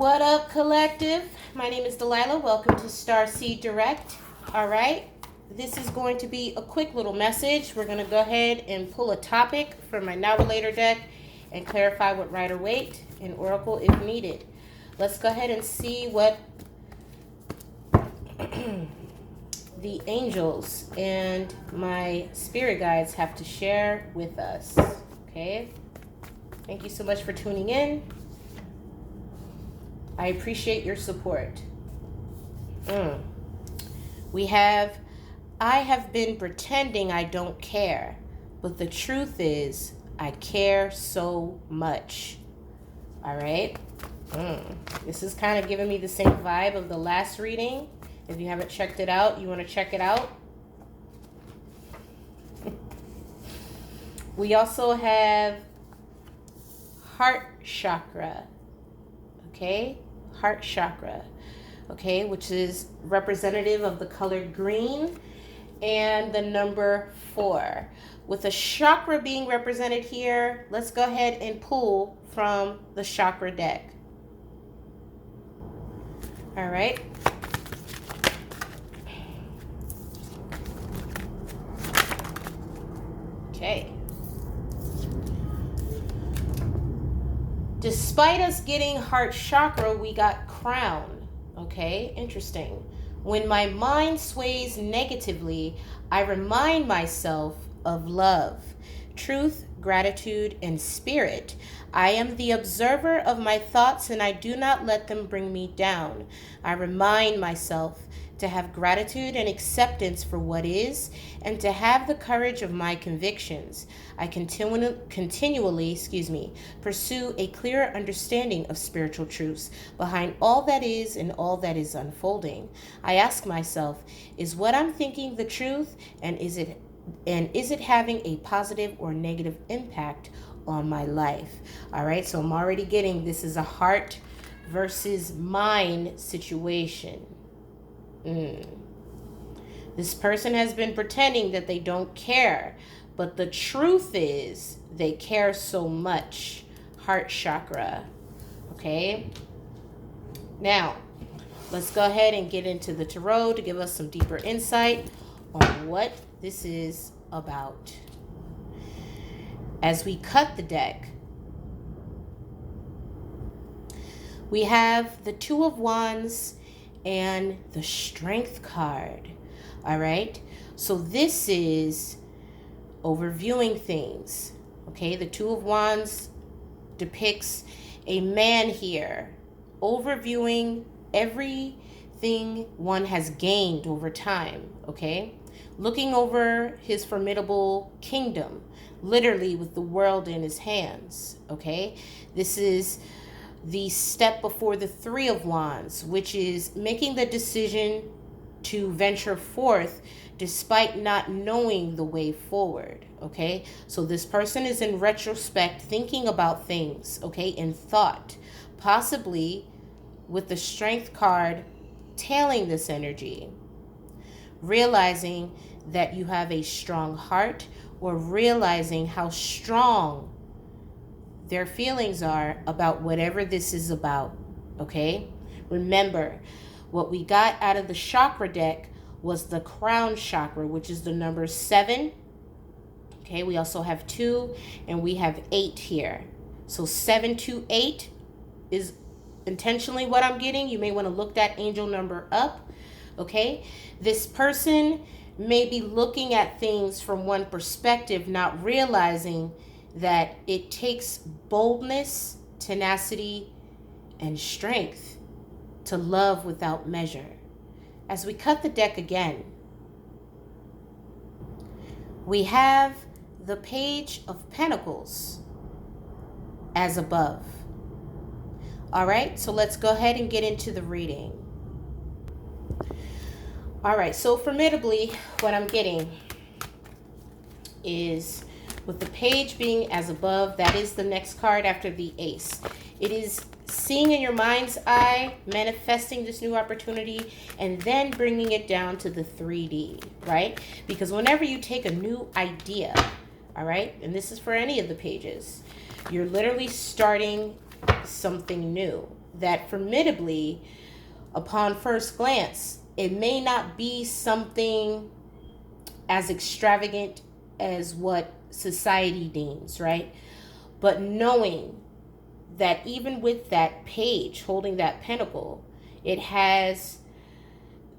What up, collective? My name is Delilah. Welcome to Starseed Direct. All right, this is going to be a quick little message. We're going to go ahead and pull a topic from my Now Relator deck and clarify what Rider Waite and Oracle if needed. Let's go ahead and see what the angels and my spirit guides have to share with us. Okay? Thank you so much for tuning in. I appreciate your support. We have, I have been pretending I don't care, but the truth is I care so much. All right? This is kind of giving me the same vibe of the last reading. If you haven't checked it out, you want to check it out. We also have heart chakra. Okay? Heart chakra. Okay? Which is representative of the color green and the number 4. With a chakra being represented here, let's go ahead and pull from the chakra deck. All right. Okay. Despite us getting heart chakra, we got crown. Okay, interesting. When my mind sways negatively, I remind myself of love, truth, gratitude, and spirit. I am the observer of my thoughts and I do not let them bring me down. I remind myself to have gratitude and acceptance for what is, and to have the courage of my convictions. I continually pursue a clearer understanding of spiritual truths behind all that is and all that is unfolding. I ask myself, is what I'm thinking the truth, and is it having a positive or negative impact on my life? All right, so I'm already getting this is a heart versus mind situation. This person has been pretending that they don't care, but the truth is they care so much. Heart chakra. Okay? Now, let's go ahead and get into the tarot to give us some deeper insight on what this is about. As we cut the deck, we have the Two of Wands and the Strength card. All right, so this is overviewing things. Okay, the Two of Wands depicts a man here overviewing everything one has gained over time. Okay, looking over his formidable kingdom, literally with the world in his hands. Okay, this is the step before the Three of Wands, which is making the decision to venture forth despite not knowing the way forward. Okay, so this person is in retrospect thinking about things, okay, in thought, possibly with the Strength card tailing this energy, realizing that you have a strong heart, or realizing how strong their feelings are about whatever this is about. Okay, remember, what we got out of the chakra deck was the crown chakra, which is the number 7. Okay, we also have 2 and we have 8 here. So 7 to 8 is intentionally what I'm getting. You may want to look that angel number up. Okay, this person may be looking at things from one perspective, not realizing that it takes boldness, tenacity, and strength to love without measure. As we cut the deck again, we have the Page of Pentacles as above. All right, so let's go ahead and get into the reading. All right, so formidably, what I'm getting is, with the page being as above, that is the next card after the ace. It is seeing in your mind's eye, manifesting this new opportunity, and then bringing it down to the 3D, right? Because whenever you take a new idea, all right, and this is for any of the pages, you're literally starting something new. that formidably, upon first glance, it may not be something as extravagant as what society deems, right? But knowing that even with that page holding that pentacle, it has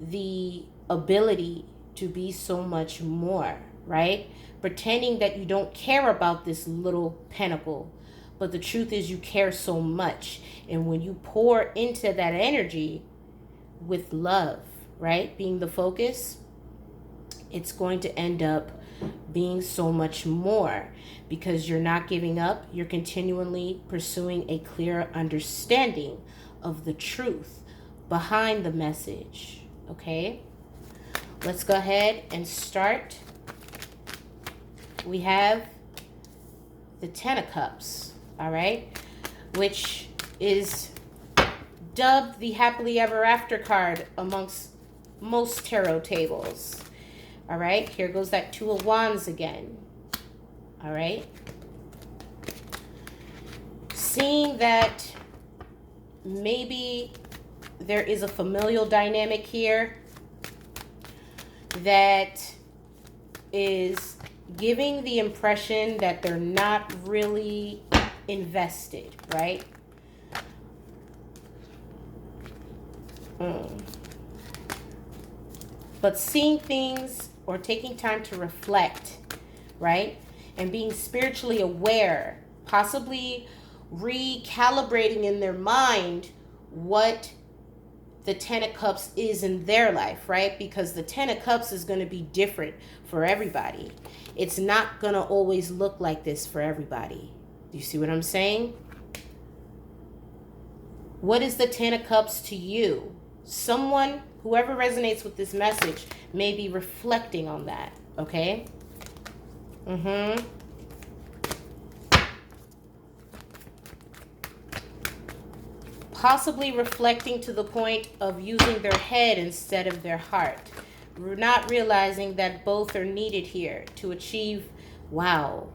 the ability to be so much more, right? Pretending that you don't care about this little pentacle, but the truth is you care so much. And when you pour into that energy with love, right, being the focus, it's going to end up being so much more, because you're not giving up. You're continually pursuing a clear understanding of the truth behind the message. Okay, let's go ahead and start. We have the Ten of Cups, all right, which is dubbed the happily ever after card amongst most tarot tables. All right, here goes that Two of Wands again. All right, seeing that maybe there is a familial dynamic here that is giving the impression that they're not really invested, right? But seeing things or taking time to reflect, right? And being spiritually aware, possibly recalibrating in their mind what the Ten of Cups is in their life, right? Because the Ten of Cups is going to be different for everybody. It's not going to always look like this for everybody. Do you see what I'm saying? What is the Ten of Cups to you? Someone, whoever resonates with this message, may be reflecting on that, okay? Possibly reflecting to the point of using their head instead of their heart. We're not realizing that both are needed here to achieve, wow,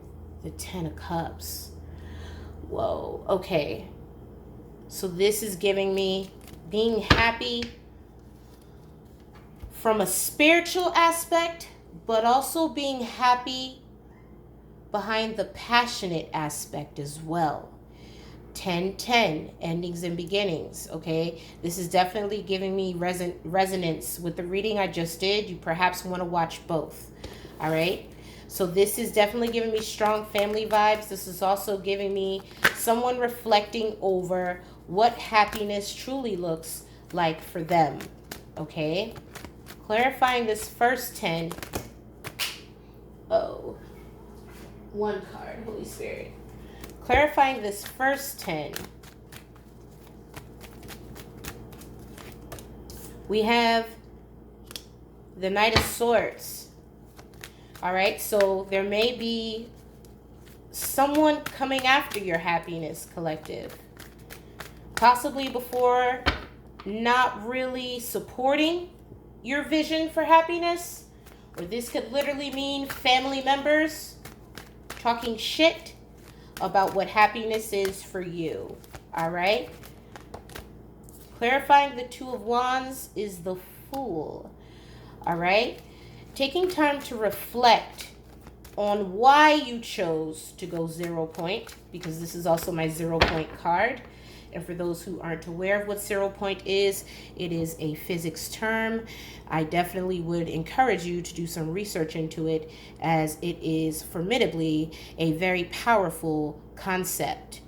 the Ten of Cups. Whoa, okay. So this is giving me being happy from a spiritual aspect, but also being happy behind the passionate aspect as well. 10-10, endings and beginnings, okay? This is definitely giving me resonance with the reading I just did. You perhaps want to watch both, all right? So this is definitely giving me strong family vibes. This is also giving me someone reflecting over what happiness truly looks like for them, okay? Clarifying this first 10. Oh, one card, Holy Spirit. Clarifying this first 10. We have the Knight of Swords. All right, so there may be someone coming after your happiness, collective. Possibly before not really supporting your vision for happiness. Or this could literally mean family members talking shit about what happiness is for you. All right? Clarifying the Two of Wands is the Fool. All right? Taking time to reflect on why you chose to go 0 point, because this is also my 0 point card. And for those who aren't aware of what 0 point is, it is a physics term. I definitely would encourage you to do some research into it, as it is formidably a very powerful concept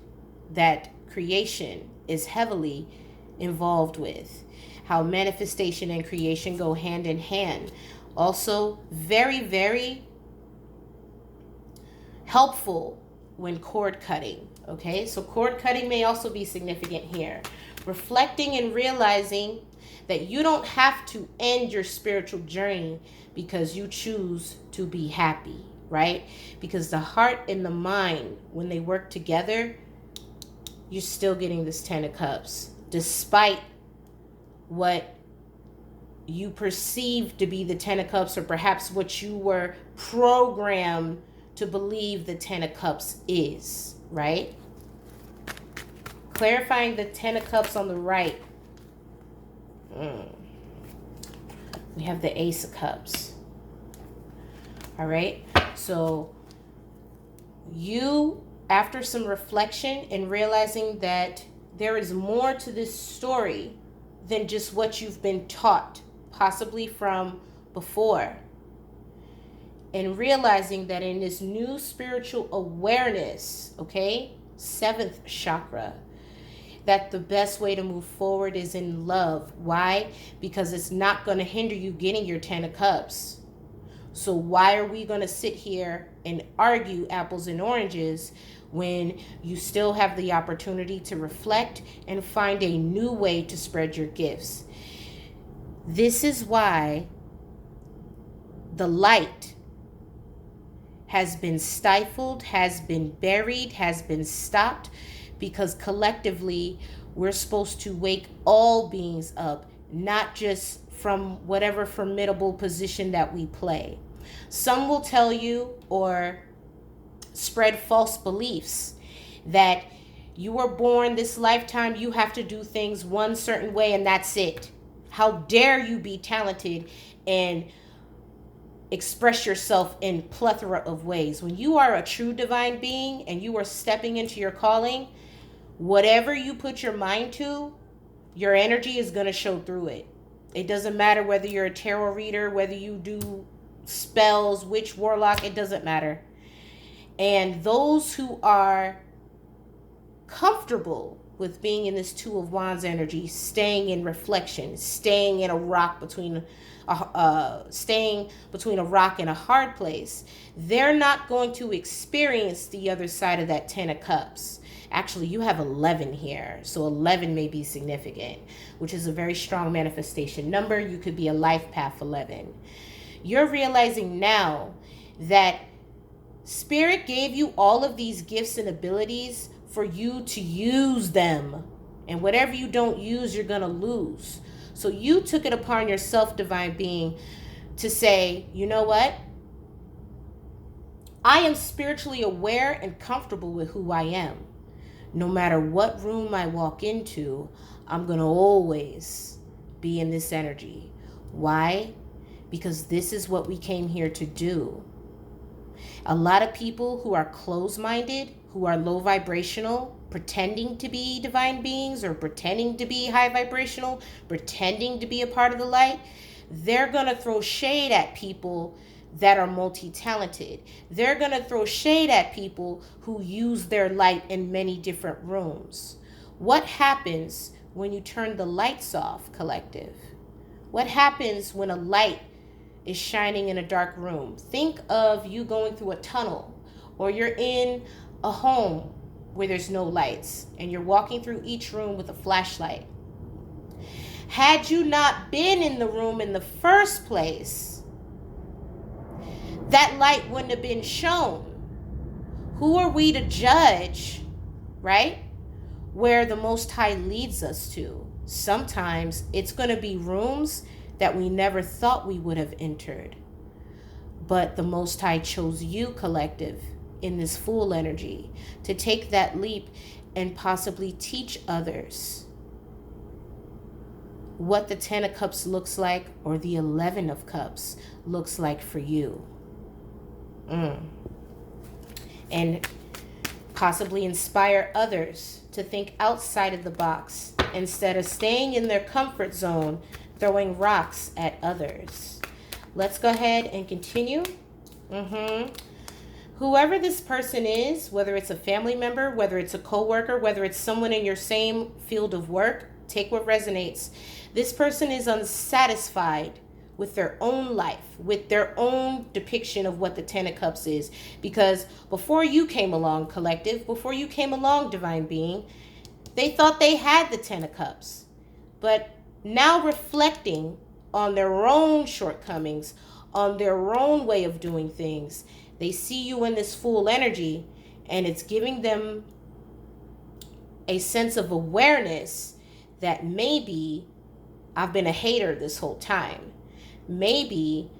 that creation is heavily involved with. How manifestation and creation go hand in hand. Also, very, very helpful when cord cutting. Okay, so cord cutting may also be significant here. Reflecting and realizing that you don't have to end your spiritual journey because you choose to be happy, right? Because the heart and the mind, when they work together, you're still getting this Ten of Cups, despite what you perceive to be the Ten of Cups, or perhaps what you were programmed to believe the Ten of Cups is, right? clarifying the Ten of Cups on the right. We have the Ace of Cups. All right. So you, after some reflection and realizing that there is more to this story than just what you've been taught, possibly from before, and realizing that in this new spiritual awareness, okay, 7th chakra, that the best way to move forward is in love. Why? Because it's not going to hinder you getting your 10 of Cups. So why are we going to sit here and argue apples and oranges when you still have the opportunity to reflect and find a new way to spread your gifts? This is why the light has been stifled, has been buried, has been stopped, because collectively we're supposed to wake all beings up, not just from whatever formidable position that we play. Some will tell you or spread false beliefs that you were born this lifetime, you have to do things one certain way and that's it. How dare you be talented and express yourself in plethora of ways. When you are a true divine being and you are stepping into your calling, whatever you put your mind to, your energy is going to show through it. It doesn't matter whether you're a tarot reader, whether you do spells, witch, warlock, it doesn't matter. And those who are comfortable with being in this Two of Wands energy, staying in reflection, staying in a rock between staying between a rock and a hard place, they're not going to experience the other side of that 10 of Cups. Actually, you have 11 here, so 11 may be significant, which is a very strong manifestation number. You could be a life path 11. You're realizing now that Spirit gave you all of these gifts and abilities for you to use them. And whatever you don't use, you're going to lose. So you took it upon yourself, divine being, to say, you know what? I am spiritually aware and comfortable with who I am. No matter what room I walk into, I'm going to always be in this energy. Why? Because this is what we came here to do. A lot of people who are closed-minded, who are low vibrational, pretending to be divine beings or pretending to be high vibrational, pretending to be a part of the light, they're going to throw shade at people that are multi-talented. They're going to throw shade at people who use their light in many different rooms. What happens when you turn the lights off, collective? What happens when a light is shining in a dark room? Think of you going through a tunnel, or you're in a home where there's no lights and you're walking through each room with a flashlight. Had you not been in the room in the first place, that light wouldn't have been shown. Who are we to judge, right? Where the Most High leads us to. Sometimes it's going to be rooms that we never thought we would have entered. But the Most High chose you, collective, in this full energy to take that leap and possibly teach others what the 10 of Cups looks like, or the 11 of Cups looks like for you. And possibly inspire others to think outside of the box instead of staying in their comfort zone, throwing rocks at others. Let's go ahead and continue. Whoever this person is, whether it's a family member, whether it's a coworker, whether it's someone in your same field of work, take what resonates. This person is unsatisfied with their own life, with their own depiction of what the 10 of Cups is. Because before you came along, collective, before you came along, divine being, they thought they had the 10 of Cups. But now reflecting on their own shortcomings, on their own way of doing things, they see you in this full energy, and it's giving them a sense of awareness that maybe I've been a hater this whole time. Maybe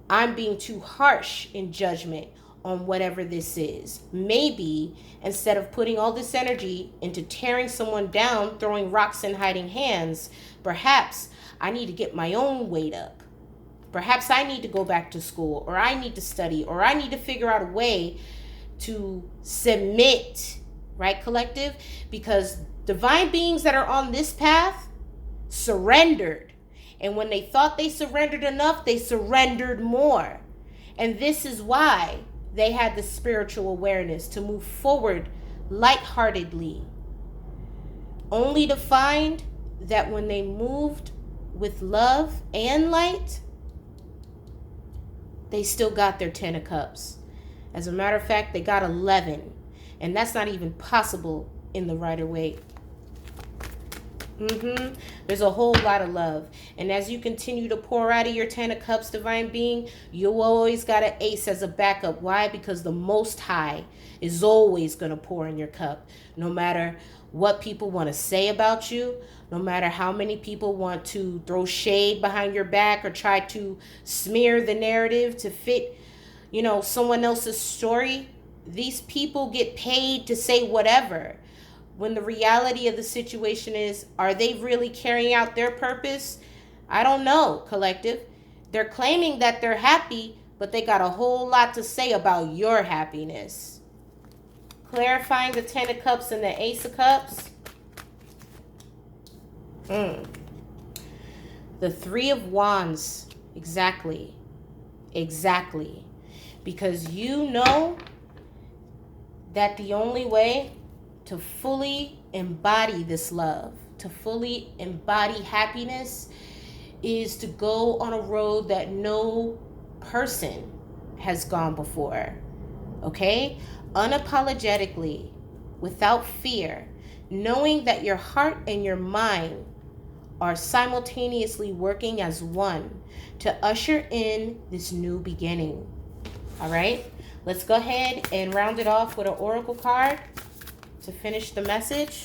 I'm being too harsh in judgment on whatever this is. Maybe instead of putting all this energy into tearing someone down, throwing rocks and hiding hands, perhaps I need to get my own weight up. Perhaps I need to go back to school, or I need to study, or I need to figure out a way to submit, right, collective? Because divine beings that are on this path surrendered. And when they thought they surrendered enough, they surrendered more. And this is why they had the spiritual awareness to move forward lightheartedly, only to find that when they moved with love and light, they still got their 10 of cups. As a matter of fact, they got 11. And that's not even possible in the Rider-Waite. There's a whole lot of love. And as you continue to pour out of your 10 of cups, divine being, you always got an ace as a backup. Why? Because the Most High is always going to pour in your cup. No matter what people want to say about you, no matter how many people want to throw shade behind your back or try to smear the narrative to fit, someone else's story, these people get paid to say whatever. When the reality of the situation is, are they really carrying out their purpose? I don't know, collective. They're claiming that they're happy, but they got a whole lot to say about your happiness. Clarifying the 10 of cups and the ace of cups. The 3 of wands. Exactly. Because you know that the only way to fully embody this love, to fully embody happiness, is to go on a road that no person has gone before. Okay? Unapologetically, without fear, knowing that your heart and your mind are simultaneously working as one to usher in this new beginning. All right? Let's go ahead and round it off with an oracle card to finish the message.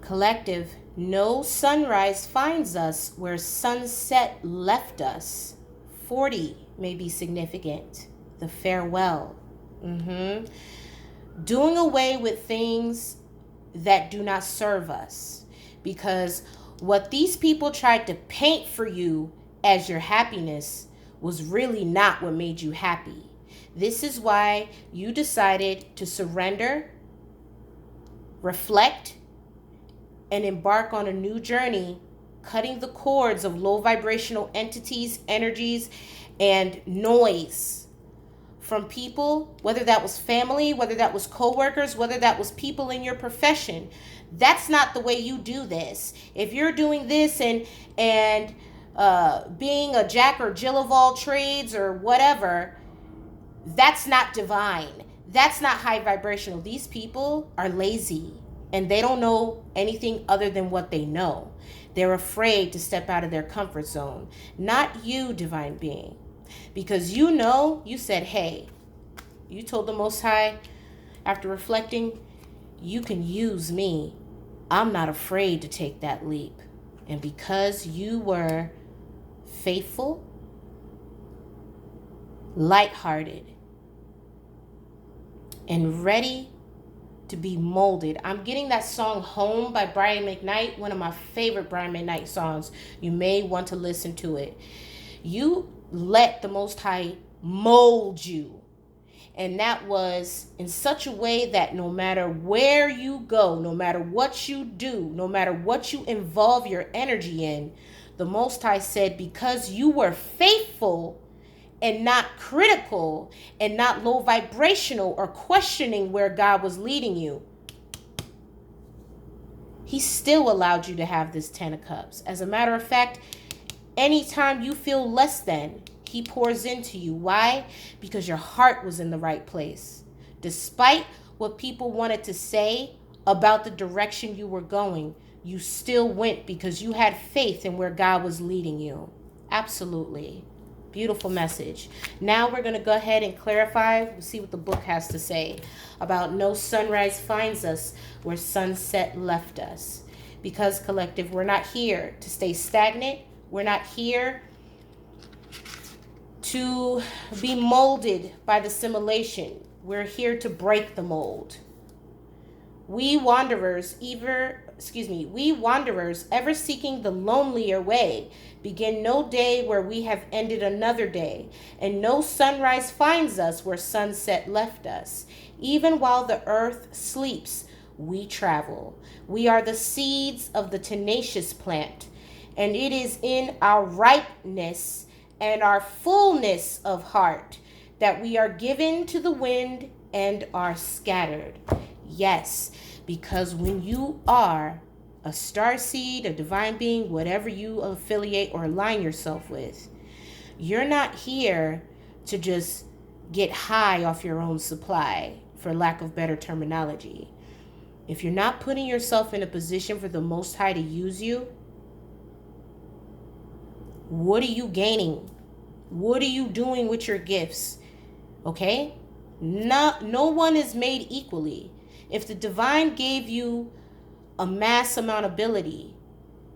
Collective, no sunrise finds us where sunset left us. 40 may be significant. The farewell. Doing away with things that do not serve us. Because what these people tried to paint for you as your happiness was really not what made you happy. This is why you decided to surrender, reflect, and embark on a new journey, cutting the cords of low vibrational entities, energies, and noise from people, whether that was family, whether that was coworkers, whether that was people in your profession. That's not the way you do this. If you're doing this and being a jack or Jill of all trades or whatever, that's not divine. That's not high vibrational. These people are lazy and they don't know anything other than what they know. They're afraid to step out of their comfort zone. Not you, divine being. Because you said, hey, you told the Most High after reflecting, you can use me. I'm not afraid to take that leap. And because you were faithful, lighthearted, and ready to be molded. I'm getting that song Home by Brian McKnight, one of my favorite Brian McKnight songs. You may want to listen to it. You let the Most High mold you. And that was in such a way that no matter where you go, no matter what you do, no matter what you involve your energy in, the Most High said, because you were faithful and not critical and not low vibrational or questioning where God was leading you, He still allowed you to have this 10 of Cups. As a matter of fact, anytime you feel less than, He pours into you. Why? Because your heart was in the right place. Despite what people wanted to say about the direction you were going, you still went because you had faith in where God was leading you. Absolutely. Beautiful message. Now we're going to go ahead and clarify. We'll see what the book has to say about no sunrise finds us where sunset left us. Because, collective, we're not here to stay stagnant. We're not here to be molded by the simulation. We're here to break the mold. We wanderers, ever seeking the lonelier way, begin no day where we have ended another day, and no sunrise finds us where sunset left us. Even while the earth sleeps, we travel. We are the seeds of the tenacious plant, and it is in our ripeness and our fullness of heart that we are given to the wind and are scattered. Yes, because when you are a starseed, a divine being, whatever you affiliate or align yourself with, you're not here to just get high off your own supply, for lack of better terminology. If you're not putting yourself in a position for the Most High to use you, what are you gaining? What are you doing with your gifts? Okay? No one is made equally. If the divine gave you a mass amount of ability,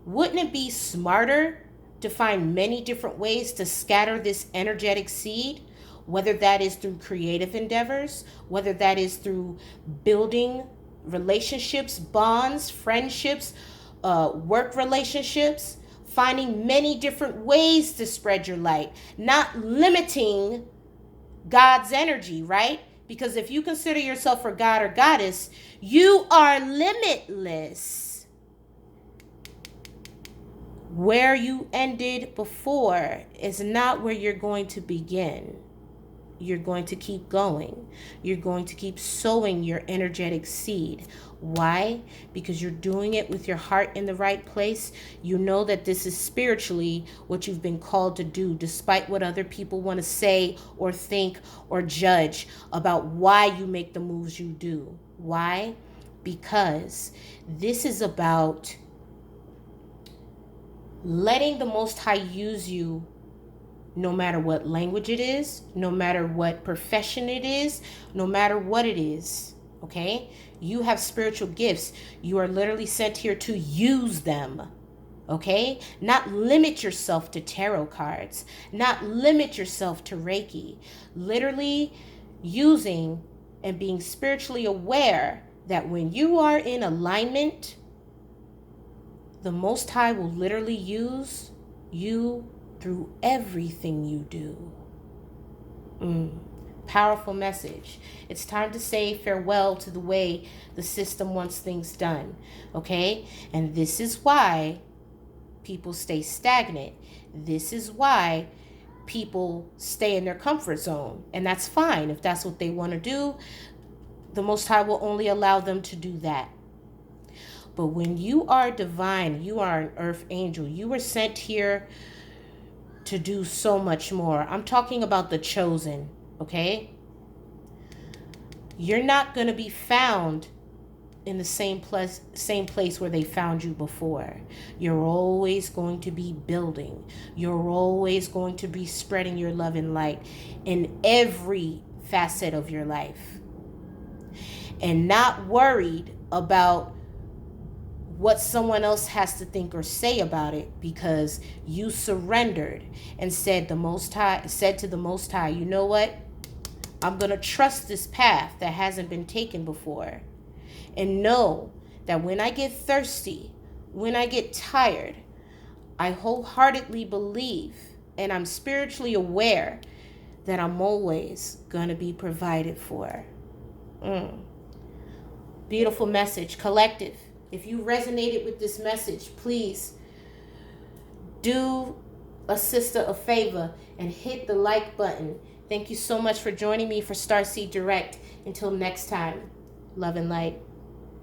wouldn't it be smarter to find many different ways to scatter this energetic seed? Whether that is through creative endeavors, whether that is through building relationships, bonds, friendships, work relationships, finding many different ways to spread your light, not limiting God's energy, right? Because if you consider yourself a god or goddess, you are limitless. Where you ended before is not where you're going to begin. You're going to keep going. You're going to keep sowing your energetic seed. Why? Because you're doing it with your heart in the right place. You know that this is spiritually what you've been called to do, despite what other people want to say or think or judge about why you make the moves you do. Why? Because this is about letting the Most High use you, no matter what language it is, no matter what profession it is, no matter what it is, okay? You have spiritual gifts. You are literally sent here to use them, okay? Not limit yourself to tarot cards, not limit yourself to Reiki. Literally using and being spiritually aware that when you are in alignment, the Most High will literally use you through everything you do. Powerful message. It's time to say farewell to the way the system wants things done. Okay? And this is why people stay stagnant. This is why people stay in their comfort zone. And that's fine. If that's what they want to do, the Most High will only allow them to do that. But when you are divine, you are an earth angel. You were sent here to do so much more. I'm talking about the chosen, okay? You're not going to be found in the same place where they found you before. You're always going to be building. You're always going to be spreading your love and light in every facet of your life. And not worried about what someone else has to think or say about it, because you surrendered and said to the Most High, you know what? I'm going to trust this path that hasn't been taken before, and know that when I get thirsty, when I get tired, I wholeheartedly believe and I'm spiritually aware that I'm always going to be provided for. Beautiful message, collective. If you resonated with this message, please do a sister a favor and hit the like button. Thank you so much for joining me for Starseed Direct. Until next time, love and light.